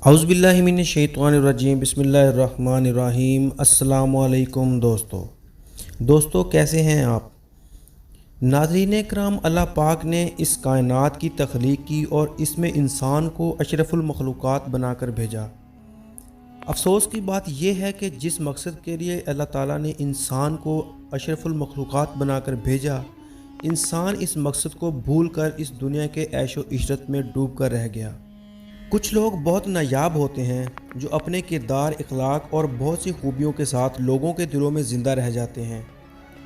औज़ुबिल्लाहि मिनश्शैतानिर्रजीम बिस्मिल्लाहिर्रहमानिर्रहीम। अस्सलाम वालेकुम दोस्तों कैसे हैं आप। नाज़रीन कराम, अल्लाह पाक ने इस कायनात की तख्लीक की और इसमें इंसान को अशरफुल मखलूक़ात बनाकर भेजा। अफसोस की बात यह है कि जिस मकसद के लिए अल्लाह ताला ने इंसान को अशरफुल मखलूक़ात बनाकर भेजा, इंसान इस मकसद को भूलकर इस दुनिया के ऐशो इशरत में डूब कर रह गया। कुछ लोग बहुत नायाब होते हैं जो अपने किरदार, इखलाक और बहुत सी खूबियों के साथ लोगों के दिलों में ज़िंदा रह जाते हैं।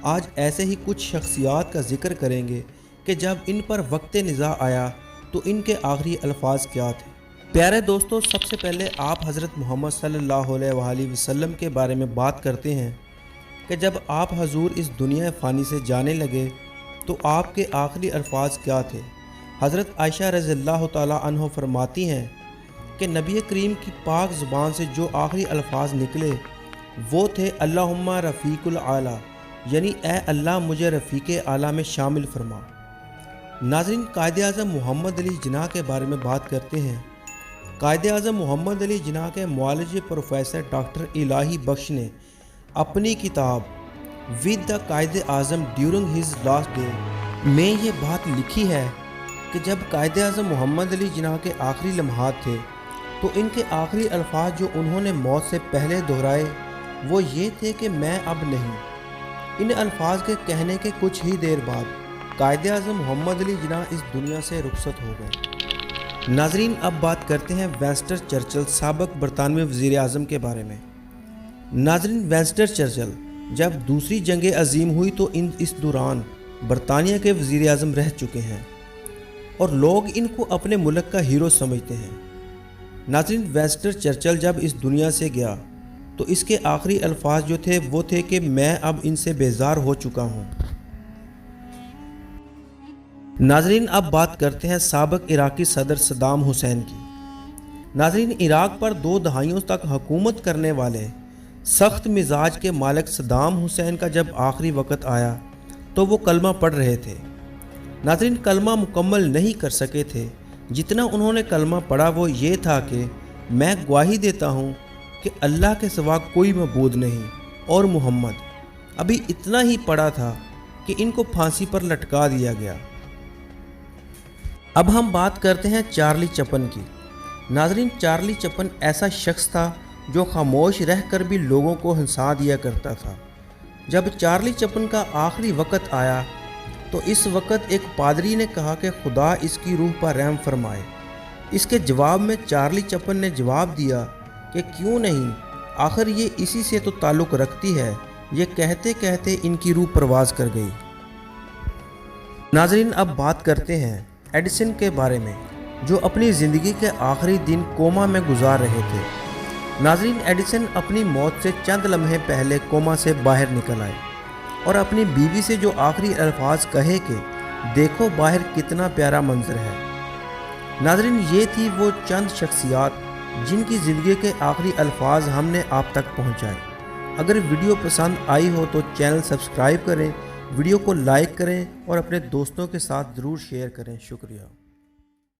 आज ऐसे ही कुछ शख्सियात का जिक्र करेंगे कि जब इन पर वक्त निज़ा आया तो इनके आखिरी अल्फाज क्या थे। प्यारे दोस्तों, सबसे पहले आप हज़रत मोहम्मद सल्लल्लाहु अलैहि वसल्लम के बारे में बात करते हैं कि जब आप हजूर इस दुनिया फ़ानी से जाने लगे तो आपके आखिरी अल्फाज क्या थे। हज़रत आयशा रज़ियल्लाहु ताला अन्हा फरमाती हैं कि नबी करीम की पाक ज़ुबान से जो आखिरी अल्फाज निकले वो थे अल्लाहुम्मा रफ़ीकुल आला, यानी ए अल्लाह मुझे रफ़ीक़े आला में शामिल फरमा। नाज़रीन, कायदे आज़म मोहम्मद अली जिन्ना के बारे में बात करते हैं। कायदे आज़म मोहम्मद अली जिन्ना के मुआलिज प्रोफेसर डॉक्टर इलाही बख्श ने अपनी किताब विद द कायदे आज़म ड्यूरिंग हिज लास्ट डे में ये बात लिखी है कि जब कायदे आज़म मोहम्मद अली जिन्ना के आखिरी लम्हात थे तो इनके आखिरी अल्फाज जो उन्होंने मौत से पहले दोहराए वो ये थे कि मैं अब नहीं। इन अल्फाज के कहने के कुछ ही देर बाद कायदे आज़म मोहम्मद अली जिन्ना इस दुनिया से रुखसत हो गए। नाजरीन, अब बात करते हैं विंस्टन चर्चिल, साबिक बरतानवी वज़ीर आज़म के बारे में। नाजरीन, विंस्टन चर्चिल जब दूसरी जंग अजीम हुई तो इस दौरान बरतानिया के वज़ीर आज़म रह चुके हैं और लोग इनको अपने मुल्क का हीरो समझते हैं। नाज़रीन, विंस्टन चर्चिल जब इस दुनिया से गया तो इसके आखिरी अल्फाज जो थे वो थे कि मैं अब इनसे बेजार हो चुका हूँ। नाज़रीन, अब बात करते हैं साबिक इराकी सदर सद्दाम हुसैन की। नाज़रीन, इराक पर 2 दहाइयों तक हुकूमत करने वाले सख्त मिजाज के मालिक सद्दाम हुसैन का जब आखिरी वक्त आया तो वो कलमा पढ़ रहे थे। नाज़रीन, कलमा मुकम्मल नहीं कर सके थे। जितना उन्होंने कलमा पढ़ा वो ये था कि मैं गवाही देता हूँ कि अल्लाह के सिवा कोई मबूद नहीं और मोहम्मद। अभी इतना ही पढ़ा था कि इनको फांसी पर लटका दिया गया। अब हम बात करते हैं चार्ली चैपलिन की। नाज़रीन, चार्ली चैपलिन ऐसा शख्स था जो खामोश रहकर भी लोगों को हंसा दिया करता था। जब चार्ली चैपलिन का आखिरी वक्त आया तो इस वक्त एक पादरी ने कहा कि खुदा इसकी रूह पर रहम फरमाए। इसके जवाब में चार्ली चैपलिन ने जवाब दिया कि क्यों नहीं, आखिर ये इसी से तो ताल्लुक़ रखती है। ये कहते कहते इनकी रूह परवाज़ कर गई। नाज़रीन, अब बात करते हैं एडिसन के बारे में जो अपनी ज़िंदगी के आखिरी दिन कोमा में गुजार रहे थे। नाज़रीन, एडिसन अपनी मौत से चंद लम्हे पहले कोमा से बाहर निकल आए और अपनी बीवी से जो आखिरी अल्फाज कहे कि देखो बाहर कितना प्यारा मंजर है। नाज़रीन, ये थी वो चंद शख्सियात जिनकी ज़िंदगी के आखिरी अल्फाज हमने आप तक पहुँचाए। अगर वीडियो पसंद आई हो तो चैनल सब्सक्राइब करें, वीडियो को लाइक करें और अपने दोस्तों के साथ ज़रूर शेयर करें। शुक्रिया।